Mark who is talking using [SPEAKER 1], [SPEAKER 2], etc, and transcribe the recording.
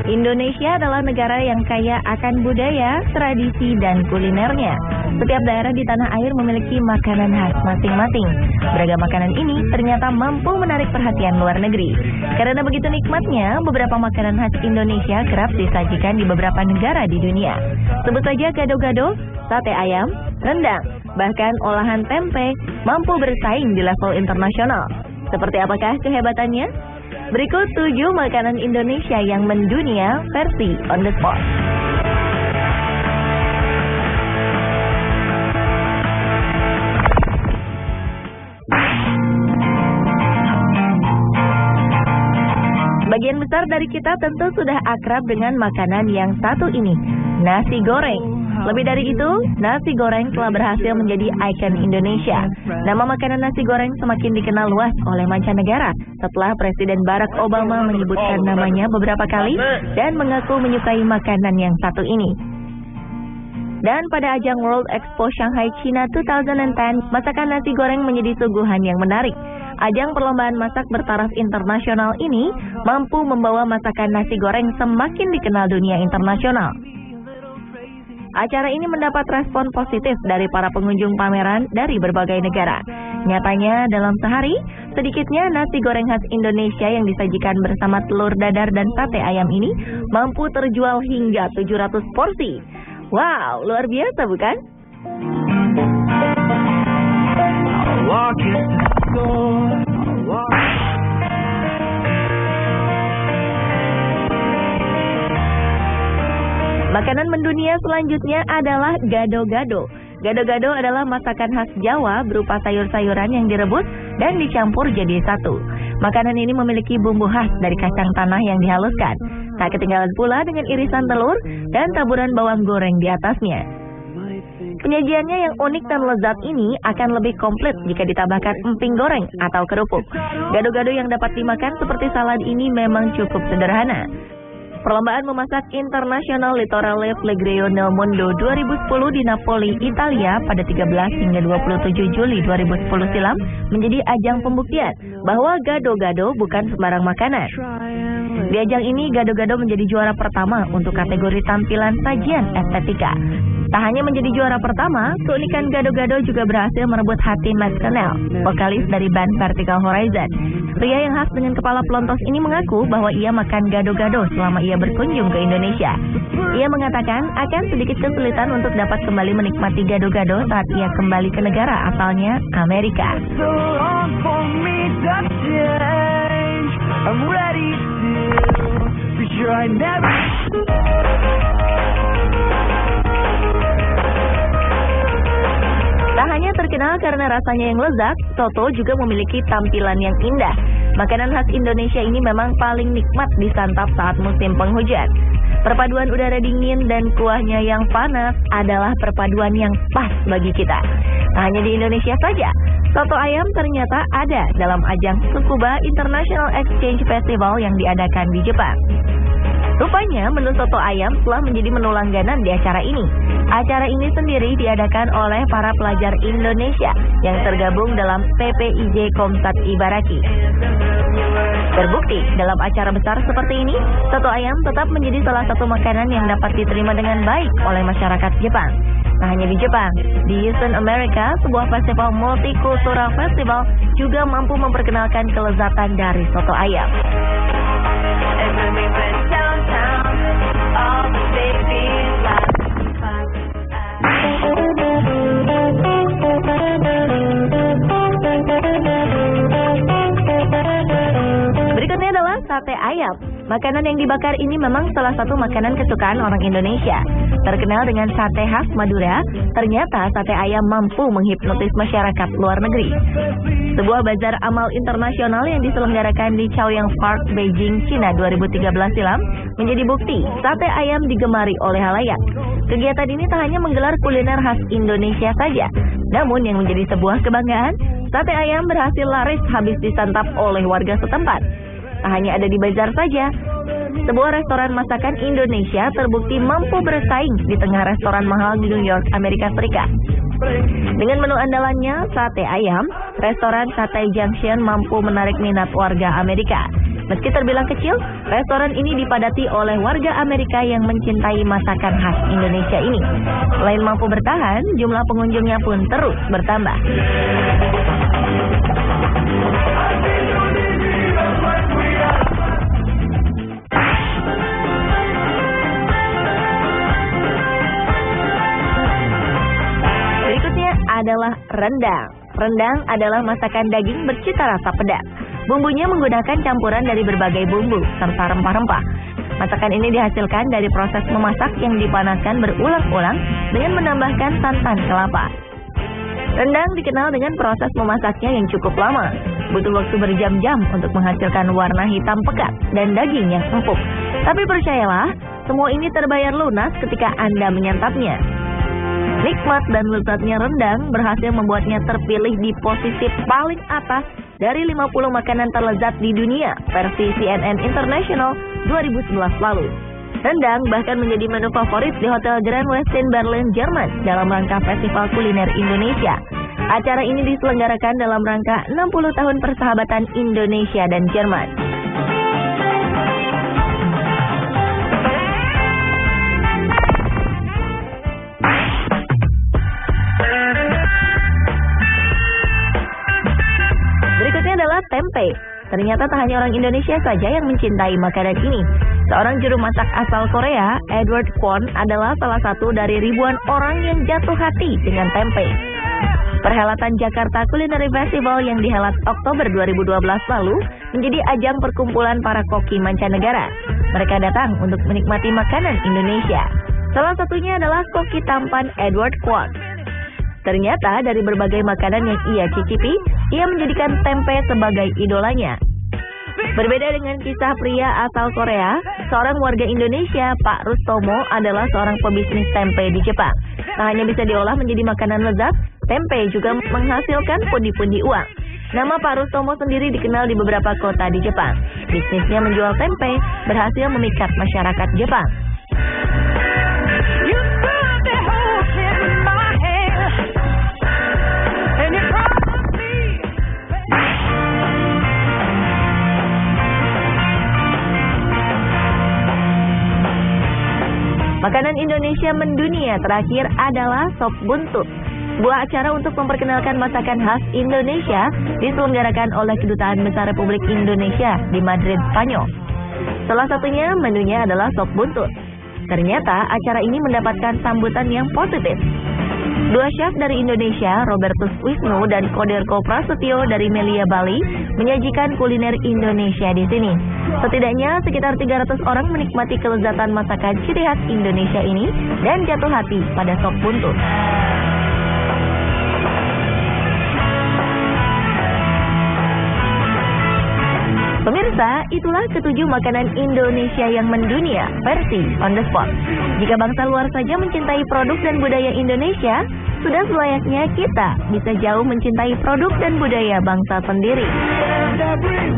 [SPEAKER 1] Indonesia adalah negara yang kaya akan budaya, tradisi, dan kulinernya. Setiap daerah di tanah air memiliki makanan khas masing-masing. Beragam makanan ini ternyata mampu menarik perhatian luar negeri. Karena begitu nikmatnya, beberapa makanan khas Indonesia kerap disajikan di beberapa negara di dunia. Sebut saja gado-gado, sate ayam, rendang, bahkan olahan tempe mampu bersaing di level internasional. Seperti apakah kehebatannya? Berikut 7 makanan Indonesia yang mendunia versi On The Spot. Bagian besar dari kita tentu sudah akrab dengan makanan yang satu ini, nasi goreng. Lebih dari itu, nasi goreng telah berhasil menjadi ikon Indonesia. Nama makanan nasi goreng semakin dikenal luas oleh mancanegara setelah Presiden Barack Obama menyebutkan namanya beberapa kali dan mengaku menyukai makanan yang satu ini. Dan pada ajang World Expo Shanghai, China 2010, masakan nasi goreng menjadi suguhan yang menarik. Ajang perlombaan masak bertaraf internasional ini mampu membawa masakan nasi goreng semakin dikenal dunia internasional. Acara ini mendapat respon positif dari para pengunjung pameran dari berbagai negara. Nyatanya dalam sehari, sedikitnya nasi goreng khas Indonesia yang disajikan bersama telur dadar dan sate ayam ini mampu terjual hingga 700 porsi. Wow, luar biasa bukan? Makanan mendunia selanjutnya adalah gado-gado. Gado-gado adalah masakan khas Jawa berupa sayur-sayuran yang direbus dan dicampur jadi satu. Makanan ini memiliki bumbu khas dari kacang tanah yang dihaluskan. Tak ketinggalan pula dengan irisan telur dan taburan bawang goreng di atasnya. Penyajiannya yang unik dan lezat ini akan lebih komplit jika ditambahkan emping goreng atau kerupuk. Gado-gado yang dapat dimakan seperti salad ini memang cukup sederhana. Perlombaan memasak internasional Litorale Flagreo nel Mondo 2010 di Napoli, Italia pada 13 hingga 27 Juli 2010 silam menjadi ajang pembuktian bahwa gado-gado bukan sembarang makanan. Di ajang ini, gado-gado menjadi juara pertama untuk kategori tampilan sajian estetika. Tak hanya menjadi juara pertama, keunikan gado-gado juga berhasil merebut hati Matt Cannell, vokalis dari band Vertical Horizon. Pria yang khas dengan kepala pelontos ini mengaku bahwa ia makan gado-gado selama ia berkunjung ke Indonesia. Ia mengatakan akan sedikit kesulitan untuk dapat kembali menikmati gado-gado saat ia kembali ke negara asalnya, Amerika. Tak hanya terkenal karena rasanya yang lezat, soto juga memiliki tampilan yang indah. Makanan khas Indonesia ini memang paling nikmat disantap saat musim penghujan. Perpaduan udara dingin dan kuahnya yang panas adalah perpaduan yang pas bagi kita. Tak hanya di Indonesia saja, soto ayam ternyata ada dalam ajang Tsukuba International Exchange Festival yang diadakan di Jepang. Rupanya menu soto ayam telah menjadi menu langganan di acara ini. Acara ini sendiri diadakan oleh para pelajar Indonesia yang tergabung dalam PPIJ Komsat Ibaraki. Terbukti dalam acara besar seperti ini, soto ayam tetap menjadi salah satu makanan yang dapat diterima dengan baik oleh masyarakat Jepang. Tak hanya di Jepang, di Houston, Amerika, sebuah festival multikultural festival juga mampu memperkenalkan kelezatan dari soto ayam. Berikutnya adalah sate ayam. Makanan yang dibakar ini memang salah satu makanan kesukaan orang Indonesia. Terkenal dengan sate khas Madura, ternyata sate ayam mampu menghipnotis masyarakat luar negeri. Sebuah bazar amal internasional yang diselenggarakan di Chaoyang Park, Beijing, China 2013 silam menjadi bukti sate ayam digemari oleh halayak. Kegiatan ini tak hanya menggelar kuliner khas Indonesia saja, namun yang menjadi sebuah kebanggaan, sate ayam berhasil laris habis disantap oleh warga setempat. Tak hanya ada di bazar saja, sebuah restoran masakan Indonesia terbukti mampu bersaing di tengah restoran mahal di New York, Amerika Serikat. Dengan menu andalannya, sate ayam, restoran Satay Junction mampu menarik minat warga Amerika. Meski terbilang kecil, restoran ini dipadati oleh warga Amerika yang mencintai masakan khas Indonesia ini. Selain mampu bertahan, jumlah pengunjungnya pun terus bertambah. Berikutnya adalah rendang. Rendang adalah masakan daging bercita rasa pedas. Bumbunya menggunakan campuran dari berbagai bumbu serta rempah-rempah. Masakan ini dihasilkan dari proses memasak yang dipanaskan berulang-ulang dengan menambahkan santan kelapa. Rendang dikenal dengan proses memasaknya yang cukup lama. Butuh waktu berjam-jam untuk menghasilkan warna hitam pekat dan daging yang empuk. Tapi percayalah, semua ini terbayar lunas ketika Anda menyantapnya. Nikmat dan lezatnya rendang berhasil membuatnya terpilih di posisi paling atas dari 50 makanan terlezat di dunia versi CNN International 2011 lalu. Rendang bahkan menjadi menu favorit di Hotel Grand Westin Berlin, Jerman dalam rangka Festival Kuliner Indonesia. Acara ini diselenggarakan dalam rangka 60 tahun persahabatan Indonesia dan Jerman. Tempe. Ternyata tak hanya orang Indonesia saja yang mencintai makanan ini. Seorang juru masak asal Korea, Edward Kwon, adalah salah satu dari ribuan orang yang jatuh hati dengan tempe. Perhelatan Jakarta Culinary Festival yang dihelat Oktober 2012 lalu menjadi ajang perkumpulan para koki mancanegara. Mereka datang untuk menikmati makanan Indonesia. Salah satunya adalah koki tampan Edward Kwon. Ternyata dari berbagai makanan yang ia cicipi, ia menjadikan tempe sebagai idolanya. Berbeda dengan kisah pria asal Korea, seorang warga Indonesia, Pak Rustomo, adalah seorang pebisnis tempe di Jepang. Tak hanya bisa diolah menjadi makanan lezat, tempe juga menghasilkan pundi-pundi uang. Nama Pak Rustomo sendiri dikenal di beberapa kota di Jepang. Bisnisnya menjual tempe berhasil memikat masyarakat Jepang. Makanan Indonesia mendunia terakhir adalah sop buntut. Sebuah acara untuk memperkenalkan masakan khas Indonesia diselenggarakan oleh Kedutaan Besar Republik Indonesia di Madrid, Spanyol. Salah satunya menunya adalah sop buntut. Ternyata acara ini mendapatkan sambutan yang positif. Dua chef dari Indonesia, Robertus Wisnu dan Koderko Prasetyo dari Melia, Bali, menyajikan kuliner Indonesia di sini. Setidaknya sekitar 300 orang menikmati kelezatan masakan ciri khas Indonesia ini dan jatuh hati pada sop buntut. Pemirsa, itulah ketujuh makanan Indonesia yang mendunia versi on the spot. Jika bangsa luar saja mencintai produk dan budaya Indonesia, sudah selayaknya kita bisa jauh mencintai produk dan budaya bangsa sendiri.